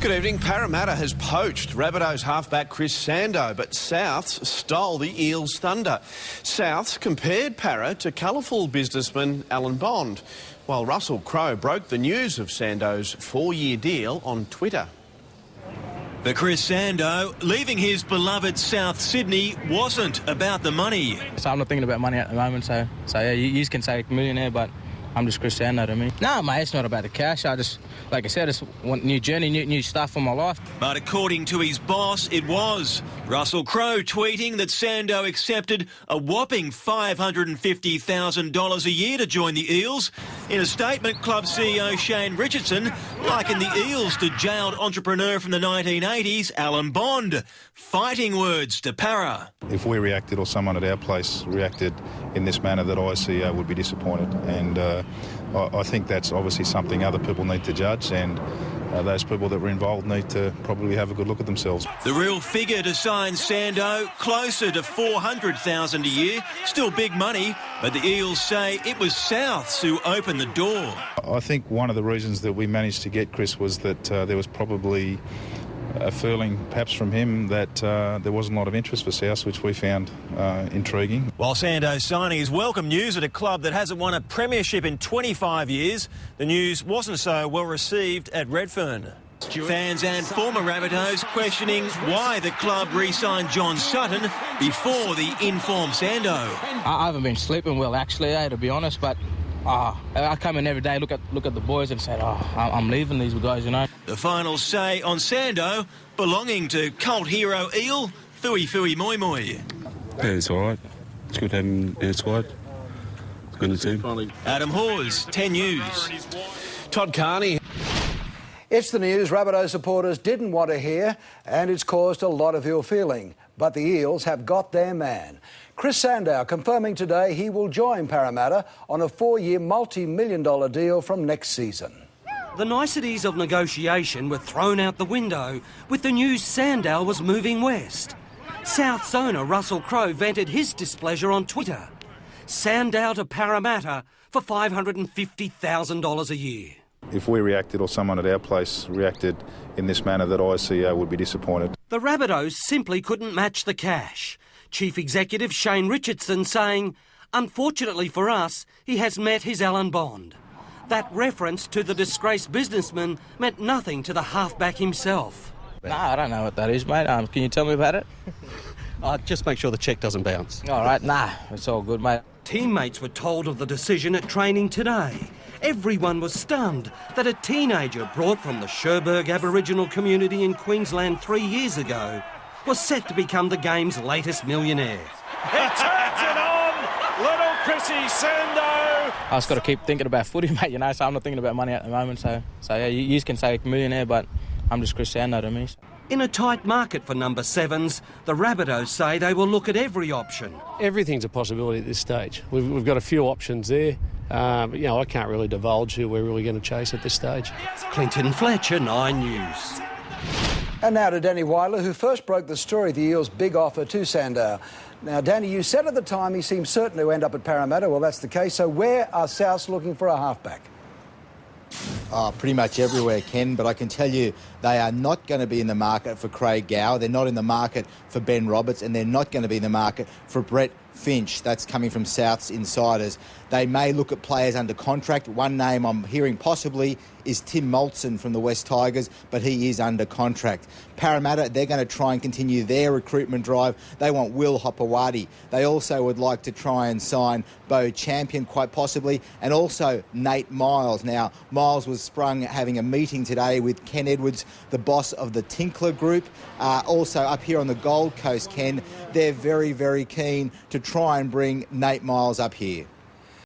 Good evening. Parramatta has poached Rabbitohs halfback Chris Sandow, but Souths stole the Eels' thunder. Souths compared Parra to colourful businessman Alan Bond, while Russell Crowe broke the news of Sandow's 4-year deal on Twitter. For Chris Sandow, leaving his beloved South Sydney wasn't about the money. So I'm not thinking about money at the moment, so yeah, you can say millionaire, but I'm just Chris Sandow to me. No, mate, it's not about the cash. Like I said, I just want new journey, new stuff for my life. But according to his boss, it was. Russell Crowe tweeting that Sandow accepted a whopping $550,000 a year to join the Eels. In a statement, club CEO Shane Richardson likened the Eels to jailed entrepreneur from the 1980s, Alan Bond. Fighting words to Parra. If we reacted or someone at our place reacted in this manner, that I, CEO, would be disappointed. And I think that's obviously something other people need to judge, and those people that were involved need to probably have a good look at themselves. The real figure to sign Sandow, closer to $400,000 a year. Still big money, but the Eels say it was Souths who opened the door. I think one of the reasons that we managed to get Chris was that there was probably a feeling, perhaps from him, that there wasn't a lot of interest for South, which we found intriguing. While Sandow signing is welcome news at a club that hasn't won a premiership in 25 years, the news wasn't so well received at Redfern. Fans and former Rabbitohs questioning why the club re-signed John Sutton before the informed Sandow. I haven't been sleeping well, actually, to be honest, but I come in every day, look at the boys and say, I'm leaving these guys, you know. The final say on Sandow, belonging to cult hero Eel, Fui Fui Moi Moi. Yeah, it's all right. It's good to have him in the squad. It's good to team. Adam Hawes, 10 News. Todd Carney. It's the news Rabbitohs supporters didn't want to hear, and it's caused a lot of ill feeling. But the Eels have got their man. Chris Sandow confirming today he will join Parramatta on a 4-year multi-million-dollar deal from next season. The niceties of negotiation were thrown out the window with the news Sandow was moving west. South's owner Russell Crowe vented his displeasure on Twitter. Sandow to Parramatta for $550,000 a year. If we reacted or someone at our place reacted in this manner, that I, CEO, would be disappointed. The Rabbitohs simply couldn't match the cash. Chief Executive Shane Richardson saying, unfortunately for us, he has met his Alan Bond. That reference to the disgraced businessman meant nothing to the halfback himself. No, I don't know what that is, mate. Can you tell me about it? Just make sure the cheque doesn't bounce. All right, it's all good, mate. Teammates were told of the decision at training today. Everyone was stunned that a teenager brought from the Cherbourg Aboriginal community in Queensland 3 years ago was set to become the game's latest millionaire. He turns it on! Little Chrissy Sandow! I just got to keep thinking about footy, mate, you know, so I'm not thinking about money at the moment. So yeah, you can say millionaire, but I'm just Chris Sandow to me. In a tight market for number 7s, the Rabbitohs say they will look at every option. Everything's a possibility at this stage. We've got a few options there. But, you know, I can't really divulge who we're really going to chase at this stage. Clinton Fletcher, 9 News. And now to Danny Weiler, who first broke the story of the Eels' big offer to Sandow. Now, Danny, you said at the time he seemed certain to end up at Parramatta. Well, that's the case. So where are Souths looking for a halfback? Pretty much everywhere, Ken, but I can tell you they are not going to be in the market for Craig Gower, they're not in the market for Ben Roberts, and they're not going to be in the market for Brett Finch. That's coming from South's insiders. They may look at players under contract. One name I'm hearing possibly is Tim Moulton from the West Tigers, but he is under contract. Parramatta, they're going to try and continue their recruitment drive. They want Will Hopewadi. They also would like to try and sign Bo Champion, quite possibly, and also Nate Miles. Now, Miles was sprung having a meeting today with Ken Edwards, the boss of the Tinkler Group. Also up here on the Gold Coast, Ken, they're very, very keen to try and bring Nate Miles up here.